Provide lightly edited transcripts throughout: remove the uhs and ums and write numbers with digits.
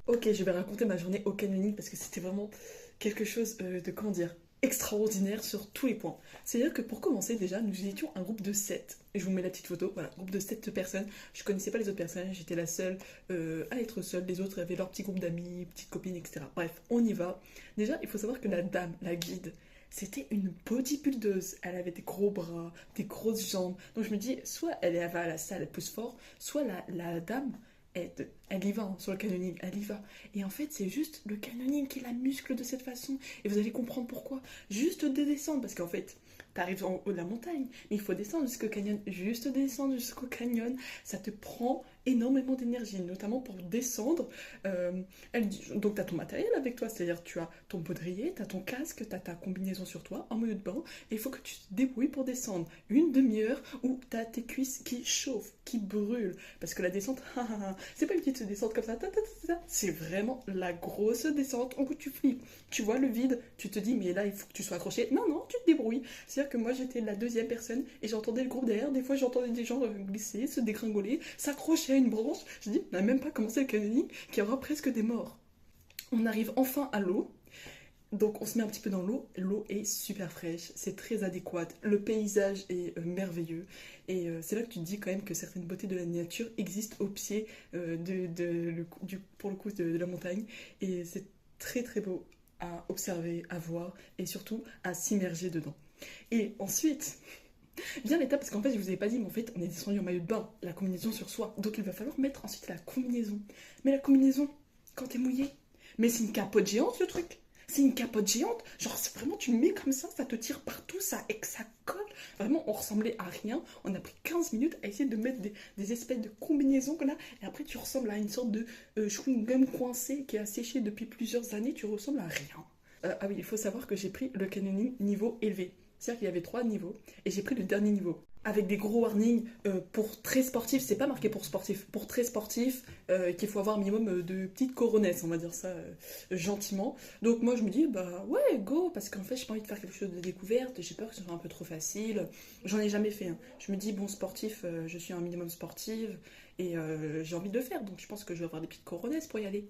Ok, je vais raconter ma journée au canyoning parce que c'était vraiment quelque chose de, comment dire, extraordinaire sur tous les points. C'est-à-dire que pour commencer, déjà, nous étions un groupe de 7. Et je vous mets la petite photo, voilà, groupe de 7 personnes. Je connaissais pas les autres personnes, j'étais la seule à être seule. Les autres avaient leur petit groupe d'amis, petites copines, etc. Bref, on y va. Déjà, il faut savoir que la dame, la guide, c'était une bodybuildeuse. Elle avait des gros bras, des grosses jambes. Donc je me dis, soit elle va à la salle, elle pousse fort, soit la dame, elle y va hein, sur le canyoning, elle y va. Et en fait, c'est juste le canyoning qui la muscle de cette façon. Et vous allez comprendre pourquoi. Juste de descendre, parce qu'en fait, t'arrives en haut de la montagne, mais il faut descendre jusqu'au canyon. Juste descendre jusqu'au canyon, ça te prend énormément d'énergie, notamment pour descendre. Donc, tu as ton matériel avec toi, c'est-à-dire tu as ton baudrier, tu as ton casque, tu as ta combinaison sur toi, en maillot de bain, et il faut que tu te débrouilles pour descendre une demi-heure où tu as tes cuisses qui chauffent, qui brûlent. Parce que la descente, c'est pas une petite descente comme ça, c'est vraiment la grosse descente où tu flippes. Tu vois le vide, tu te dis, mais là, il faut que tu sois accroché. Non, non, tu te débrouilles. C'est-à-dire que moi, j'étais la deuxième personne et j'entendais le groupe derrière. Des fois, j'entendais des gens glisser, se dégringoler, s'accrocher à une branche. Je dis, on n'a même pas commencé le canyoning, qu'il y aura presque des morts. On arrive enfin à l'eau. Donc on se met un petit peu dans l'eau, l'eau est super fraîche, c'est très adéquat, le paysage est merveilleux et c'est là que tu te dis quand même que certaines beautés de la nature existent au pied pour le coup de la montagne et c'est très très beau à observer, à voir et surtout à s'immerger dedans. Et ensuite, vient l'étape parce qu'en fait je vous avais pas dit mais en fait on est descendu en maillot de bain, la combinaison sur soi, donc il va falloir mettre ensuite la combinaison. Mais la combinaison, quand t'es mouillé, mais c'est une capote géante ce truc. C'est une capote géante. Genre, c'est vraiment, tu le mets comme ça te tire partout, ça, et que ça colle. Vraiment, on ressemblait à rien. On a pris 15 minutes à essayer de mettre des espèces de combinaisons là. Et après, tu ressembles à une sorte de chewing-gum coincé qui a séché depuis plusieurs années. Tu ressembles à rien. Ah oui, il faut savoir que j'ai pris le canyoning niveau élevé. C'est-à-dire qu'il y avait 3 niveaux. Et j'ai pris le dernier niveau avec des gros warnings pour très sportifs, c'est pas marqué pour sportif, pour très sportif, qu'il faut avoir un minimum de petites coronesses, on va dire ça gentiment. Donc moi je me dis, bah ouais, go, parce qu'en fait j'ai pas envie de faire quelque chose de découverte, j'ai peur que ce soit un peu trop facile. J'en ai jamais fait. Hein. Je me dis, bon, sportif, je suis un minimum sportive et j'ai envie de le faire, donc je pense que je vais avoir des petites coronesses pour y aller.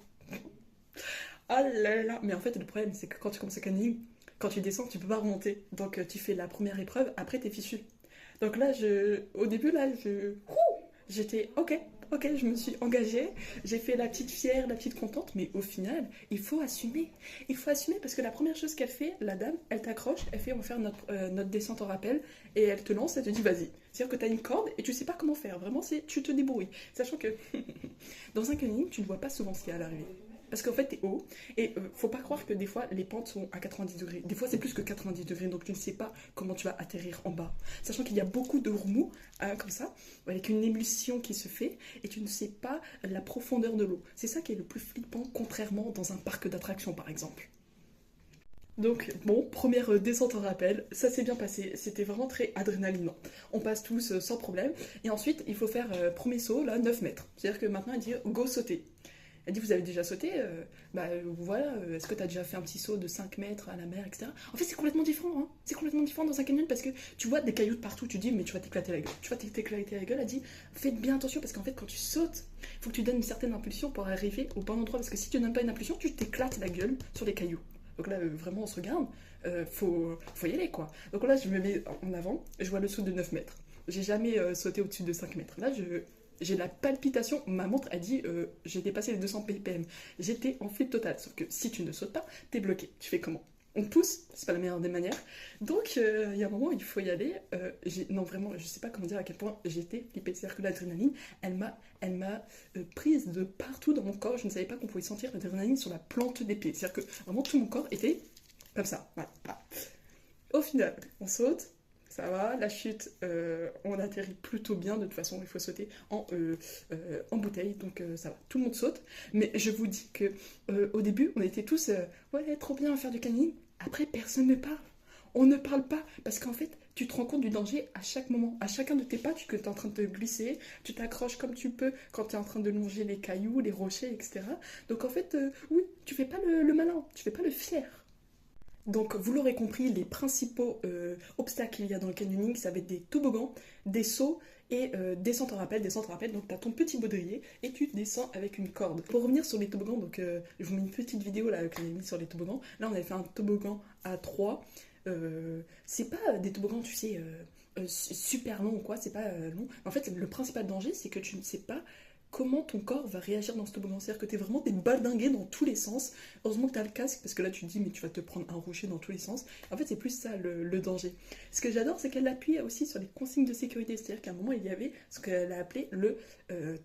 Ah là là, mais en fait le problème c'est que quand tu commences à canyoning, quand tu descends, tu peux pas remonter. Donc tu fais la première épreuve, après t'es fichu. Donc là, au début, là, j'étais ok, ok, je me suis engagée, j'ai fait la petite fière, la petite contente, mais au final, il faut assumer. Il faut assumer parce que la première chose qu'elle fait, la dame, elle t'accroche, elle fait on va faire notre descente en rappel et elle te lance, elle te dit vas-y. C'est-à-dire que tu as une corde et tu sais pas comment faire. Vraiment, c'est tu te débrouilles. Sachant que dans un canyoning, tu ne vois pas souvent ce qu'il y a à l'arrivée. Parce qu'en fait, t'es haut, et faut pas croire que des fois, les pentes sont à 90 degrés. Des fois, c'est plus que 90 degrés, donc tu ne sais pas comment tu vas atterrir en bas. Sachant qu'il y a beaucoup de remous, comme ça, avec une émulsion qui se fait, et tu ne sais pas la profondeur de l'eau. C'est ça qui est le plus flippant, contrairement dans un parc d'attractions, par exemple. Donc, bon, première descente en rappel, ça s'est bien passé, c'était vraiment très adrénalinant. On passe tous sans problème, et ensuite, il faut faire premier saut, là, 9 mètres. C'est-à-dire que maintenant, il dit go sauter. Elle dit, vous avez déjà sauté voilà, est-ce que tu as déjà fait un petit saut de 5 mètres à la mer, etc. En fait, c'est complètement différent. Hein. C'est complètement différent dans un canyon parce que tu vois des cailloux de partout. Tu dis, mais tu vas t'éclater la gueule. Tu vas t'éclater la gueule. Elle dit, faites bien attention parce qu'en fait, quand tu sautes, il faut que tu donnes une certaine impulsion pour arriver au bon endroit. Parce que si tu ne donnes pas une impulsion, tu t'éclates la gueule sur les cailloux. Donc là, vraiment, on se regarde. Faut y aller, quoi. Donc là, je me mets en avant. Je vois le saut de 9 mètres. J'ai jamais sauté au-dessus de 5 mètres. Là, j'ai la palpitation, ma montre a dit j'ai dépassé les 200 ppm. J'étais en flip total. Sauf que si tu ne sautes pas, t'es bloqué. Tu fais comment? On te pousse, c'est pas la meilleure des manières. Donc il y a un moment où il faut y aller. Non vraiment, je sais pas comment dire à quel point j'étais flippée. C'est-à-dire que l'adrénaline, elle m'a prise de partout dans mon corps. Je ne savais pas qu'on pouvait sentir l'adrénaline sur la plante des pieds. C'est-à-dire que vraiment tout mon corps était comme ça. Voilà. Au final, on saute, ça va, la chute, on atterrit plutôt bien, de toute façon il faut sauter en bouteille, donc ça va, tout le monde saute, mais je vous dis que au début on était tous, ouais trop bien à faire du canyoning, après personne ne parle, on ne parle pas, parce qu'en fait tu te rends compte du danger à chaque moment, à chacun de tes pas, que tu es en train de te glisser, tu t'accroches comme tu peux quand tu es en train de longer les cailloux, les rochers, etc. Donc en fait, oui, tu fais pas le malin, tu fais pas le fier. Donc, vous l'aurez compris, les principaux obstacles qu'il y a dans le canyoning, ça va être des toboggans, des sauts et descends ton rappel, donc tu as ton petit baudrier et tu descends avec une corde. Pour revenir sur les toboggans, donc je vous mets une petite vidéo là que j'ai mis sur les toboggans. Là on avait fait un toboggan à 3. C'est pas des toboggans, tu sais, super longs ou quoi, c'est pas long. En fait, le principal danger, c'est que tu ne sais pas comment ton corps va réagir dans ce toboggan. C'est-à-dire que t'es vraiment des baldingués dans tous les sens. Heureusement que t'as le casque, parce que là tu te dis, mais tu vas te prendre un rocher dans tous les sens. En fait, c'est plus ça le danger. Ce que j'adore, c'est qu'elle appuie aussi sur les consignes de sécurité. C'est-à-dire qu'à un moment, il y avait ce qu'elle a appelé le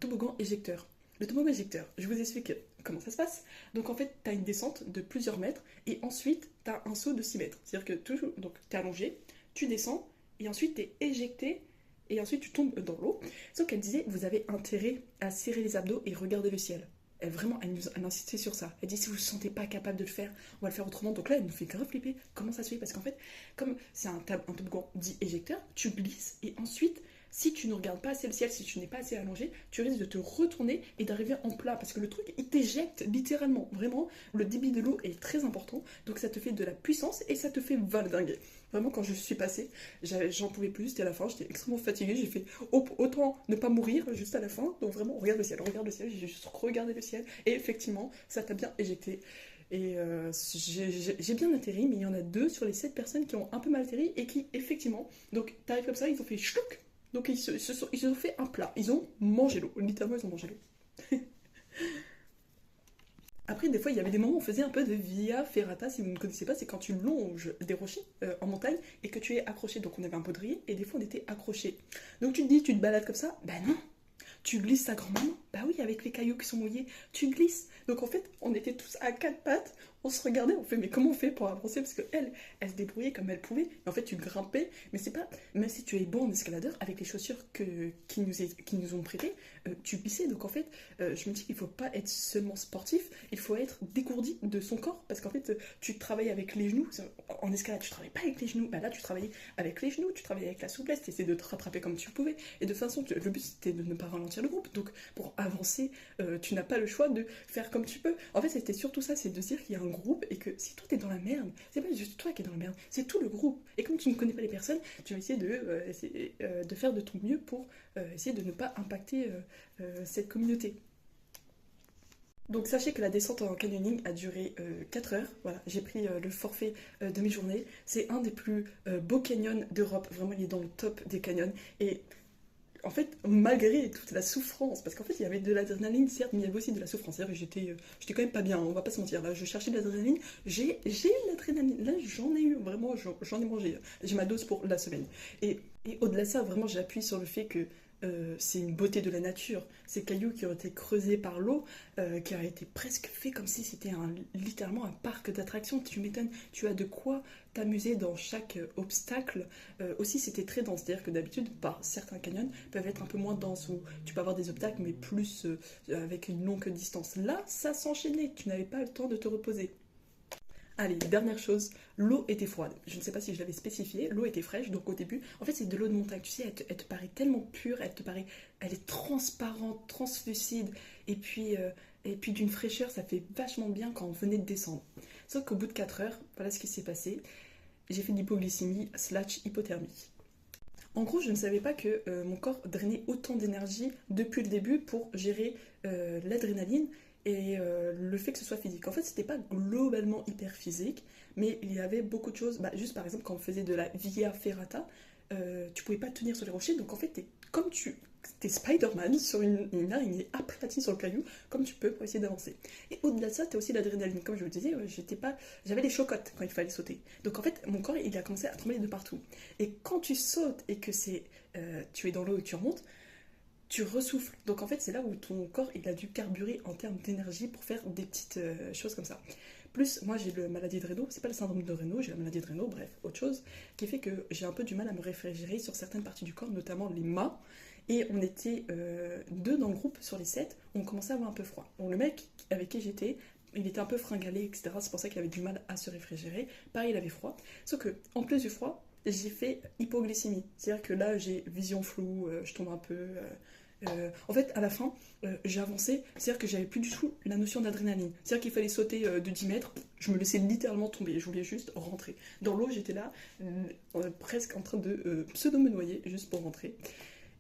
toboggan éjecteur. Le toboggan éjecteur, je vous explique comment ça se passe. Donc en fait, tu as une descente de plusieurs mètres et ensuite tu as un saut de 6 mètres. C'est-à-dire que toujours, donc tu es allongé, tu descends et ensuite tu es éjecté et ensuite tu tombes dans l'eau. Sauf qu'elle disait, vous avez intérêt à serrer les abdos et regarder le ciel. Elle insistait sur ça. Elle dit, si vous ne vous sentez pas capable de le faire, on va le faire autrement. Donc là, elle nous fait grave flipper. Comment ça se fait? Parce qu'en fait, comme c'est un toboggan dit éjecteur, tu glisses et ensuite, si tu ne regardes pas assez le ciel, si tu n'es pas assez allongé, tu risques de te retourner et d'arriver en plat. Parce que le truc, il t'éjecte littéralement. Vraiment, le débit de l'eau est très important. Donc ça te fait de la puissance et ça te fait valdinguer. Vraiment, quand je suis passée, j'en pouvais plus. C'était à la fin, j'étais extrêmement fatiguée. J'ai fait autant ne pas mourir juste à la fin. Donc vraiment, regarde le ciel. J'ai juste regardé le ciel. Et effectivement, ça t'a bien éjecté. Et j'ai bien atterri, mais il y en a 2 sur les 7 personnes qui ont un peu mal atterri et qui, effectivement, donc t'arrives comme ça, ils ont fait chlouc. Donc ils se ont fait un plat. Ils ont mangé l'eau. Littéralement, ils ont mangé l'eau. Après, des fois, il y avait des moments où on faisait un peu de via ferrata. Si vous ne connaissez pas, c'est quand tu longes des rochers en montagne et que tu es accroché. Donc on avait un baudrier et des fois, on était accroché. Donc tu te dis, tu te balades comme ça. Ben non, tu glisses à grand-maman. Bah oui, avec les cailloux qui sont mouillés, tu glisses. Donc en fait, on était tous à 4 pattes, on se regardait, on fait mais comment on fait pour avancer? Parce qu'elle, elle se débrouillait comme elle pouvait. Et en fait, tu grimpais, mais c'est pas, même si tu es bon en escaladeur, avec les chaussures qui nous ont prêtées, tu glissais. Donc en fait, je me dis qu'il faut pas être seulement sportif, il faut être dégourdi de son corps. Parce qu'en fait, tu travailles avec les genoux. En escalade, tu travailles pas avec les genoux. Bah là, tu travaillais avec les genoux, tu travaillais avec la souplesse, tu essaies de te rattraper comme tu pouvais. Et de toute façon, le but c'était de ne pas ralentir le groupe. Donc pour avancer, tu n'as pas le choix de faire comme tu peux. En fait, c'était surtout ça, c'est de dire qu'il y a un groupe et que si toi t'es dans la merde, c'est pas juste toi qui es dans la merde, c'est tout le groupe. Et comme tu ne connais pas les personnes, tu vas essayer de faire de ton mieux pour essayer de ne pas impacter cette communauté. Donc sachez que la descente en canyoning a duré 4 heures. Voilà, j'ai pris le forfait de mes journées. C'est un des plus beaux canyons d'Europe. Vraiment, il est dans le top des canyons. Et en fait, malgré toute la souffrance, parce qu'en fait, il y avait de l'adrénaline, certes, mais il y avait aussi de la souffrance. C'est-à-dire que j'étais quand même pas bien, on va pas se mentir. Là, je cherchais de l'adrénaline, j'ai eu de l'adrénaline. Là, j'en ai eu, vraiment, j'en ai mangé. J'ai ma dose pour la semaine. Et au-delà de ça, vraiment, j'appuie sur le fait que c'est une beauté de la nature. Ces cailloux qui ont été creusés par l'eau, qui a été presque fait comme si c'était littéralement un parc d'attractions. Tu m'étonnes, tu as de quoi t'amuser dans chaque obstacle. Aussi, c'était très dense, c'est-à-dire que d'habitude, certains canyons peuvent être un peu moins denses, où tu peux avoir des obstacles, mais plus avec une longue distance. Là, ça s'enchaînait, tu n'avais pas le temps de te reposer. Allez, dernière chose, l'eau était froide. Je ne sais pas si je l'avais spécifié, l'eau était fraîche, donc au début, en fait c'est de l'eau de montagne, tu sais, elle te paraît tellement pure, elle est transparente, translucide, et puis d'une fraîcheur, ça fait vachement bien quand on venait de descendre. Sauf qu'au bout de 4 heures, voilà ce qui s'est passé, j'ai fait de l'hypoglycémie / hypothermie. En gros, je ne savais pas que mon corps drainait autant d'énergie depuis le début pour gérer l'adrénaline et le fait que ce soit physique. En fait, c'était pas globalement hyper physique, mais il y avait beaucoup de choses. Bah, juste par exemple, quand on faisait de la via ferrata, tu pouvais pas tenir sur les rochers, donc en fait, t'es Spider-Man sur une araignée aplatie sur le caillou, comme tu peux pour essayer d'avancer. Et au-delà de ça, t'as aussi l'adrénaline. Comme je vous le disais, j'avais les chocottes quand il fallait sauter. Donc en fait, mon corps, il a commencé à trembler de partout. Et quand tu sautes et que tu es dans l'eau et que tu remontes, tu ressouffles. Donc en fait, c'est là où ton corps il a dû carburer en termes d'énergie pour faire des petites choses comme ça. Plus, moi j'ai la maladie de Raynaud, c'est pas le syndrome de Raynaud, j'ai la maladie de Raynaud, bref, autre chose, qui fait que j'ai un peu du mal à me réfrigérer sur certaines parties du corps, notamment les mains. Et on était 2 dans le groupe sur les 7, on commençait à avoir un peu froid. Bon, le mec avec qui j'étais, il était un peu fringalé, etc. C'est pour ça qu'il avait du mal à se réfrigérer. Pareil, il avait froid. Sauf que, en plus du froid, j'ai fait hypoglycémie. C'est-à-dire que là, j'ai vision floue, je tombe un peu. En fait, à la fin, j'ai avancé, c'est-à-dire que j'avais plus du tout la notion d'adrénaline. C'est-à-dire qu'il fallait sauter de 10 mètres, je me laissais littéralement tomber, je voulais juste rentrer. Dans l'eau, j'étais là, presque en train de pseudo me noyer, juste pour rentrer.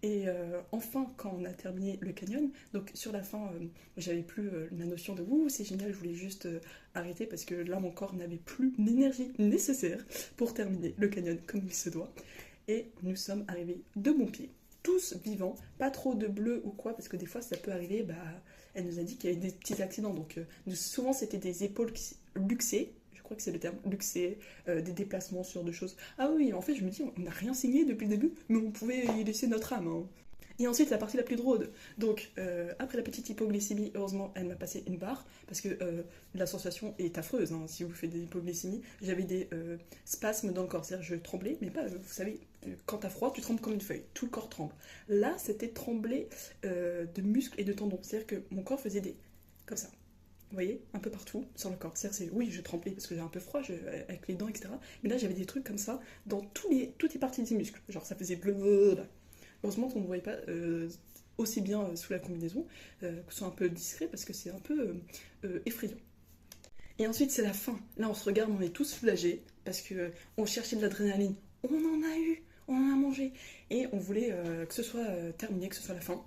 Et enfin, quand on a terminé le canyon, donc sur la fin, j'avais plus la notion de ouh, c'est génial, je voulais juste arrêter parce que là, mon corps n'avait plus l'énergie nécessaire pour terminer le canyon comme il se doit. Et nous sommes arrivés de bon pied, tous vivants, pas trop de bleu ou quoi, parce que des fois ça peut arriver, bah, elle nous a dit qu'il y avait des petits accidents, donc souvent c'était des épaules luxées, je crois que c'est le terme, luxées, des déplacements, sur de choses. Ah oui, en fait je me dis, on n'a rien signé depuis le début, mais on pouvait y laisser notre âme, hein. Et ensuite, la partie la plus drôle. Donc, après la petite hypoglycémie, heureusement, elle m'a passé une barre, parce que la sensation est affreuse, hein, si vous faites des hypoglycémies. J'avais des spasmes dans le corps, c'est-à-dire je tremblais, mais pas, vous savez, quand t'as froid, tu trembles comme une feuille, tout le corps tremble. Là, c'était trembler de muscles et de tendons, c'est-à-dire que mon corps faisait des... comme ça. Vous voyez, un peu partout sur le corps. C'est-à-dire, oui, je tremblais parce que j'ai un peu froid avec les dents, etc. Mais là, j'avais des trucs comme ça dans toutes les parties des muscles. Genre, ça faisait bleu. Heureusement qu'on ne voyait pas aussi bien sous la combinaison, que ce soit un peu discret parce que c'est un peu effrayant. Et ensuite, c'est la fin. Là, on se regarde, on est tous soulagés parce que on cherchait de l'adrénaline. On en a eu, on en a mangé. Et on voulait que ce soit terminé, que ce soit la fin.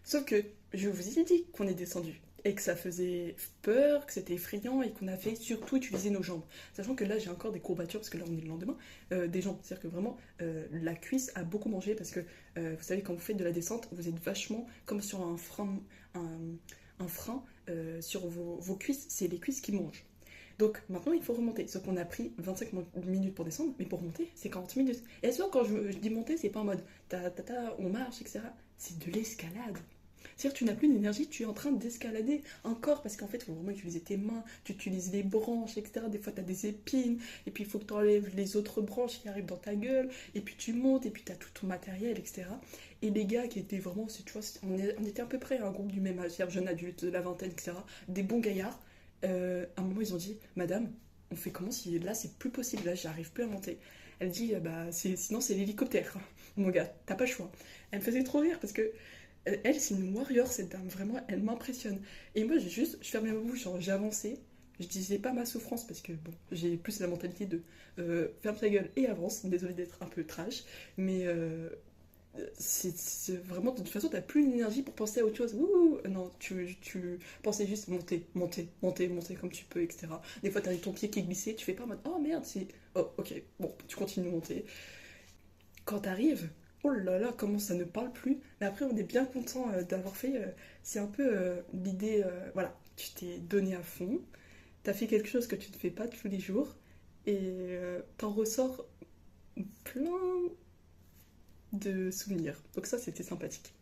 Sauf que je vous ai dit qu'on est descendu et que ça faisait peur, que c'était effrayant et qu'on a fait surtout utiliser nos jambes. Sachant que là j'ai encore des courbatures parce que là on est le lendemain, des jambes. C'est-à-dire que vraiment la cuisse a beaucoup mangé parce que vous savez quand vous faites de la descente, vous êtes vachement comme sur un frein sur vos cuisses, c'est les cuisses qui mangent. Donc maintenant il faut remonter. Sauf qu'on a pris 25 minutes pour descendre, mais pour monter c'est 40 minutes. Et souvent quand je dis monter, c'est pas en mode on marche, etc. C'est de l'escalade. C'est-à-dire que tu n'as plus d'énergie, tu es en train d'escalader encore parce qu'en fait, il faut vraiment utiliser tes mains, tu utilises les branches, etc. Des fois, tu as des épines, et puis il faut que tu enlèves les autres branches qui arrivent dans ta gueule, et puis tu montes, et puis tu as tout ton matériel, etc. Et les gars qui étaient vraiment, tu vois, on était à peu près un groupe du même âge, c'est-à-dire jeunes adultes, de la vingtaine, etc. Des bons gaillards. À un moment, ils ont dit, Madame, on fait comment si là, c'est plus possible, là, j'arrive plus à monter. Elle dit, bah, sinon, c'est l'hélicoptère. Mon gars, t'as pas le choix. Elle me faisait trop rire parce que elle, c'est une warrior, cette dame, vraiment, elle m'impressionne. Et moi, je fermais ma bouche, genre, j'ai avancé, je disais pas ma souffrance, parce que, bon, j'ai plus la mentalité de ferme ta gueule et avance, désolée d'être un peu trash, mais c'est vraiment, de toute façon, t'as plus d'énergie pour penser à autre chose. Ouh, non, tu pensais juste monter, monter, monter, monter comme tu peux, etc. Des fois, t'as ton pied qui est glissé, tu fais pas en mode, oh merde, c'est... Oh, ok, bon, tu continues de monter. Quand t'arrives, oh là là, comment ça ne parle plus. Mais après, on est bien content d'avoir fait. C'est un peu l'idée, voilà, tu t'es donné à fond, t'as fait quelque chose que tu ne fais pas tous les jours, et t'en ressors plein de souvenirs. Donc ça, c'était sympathique.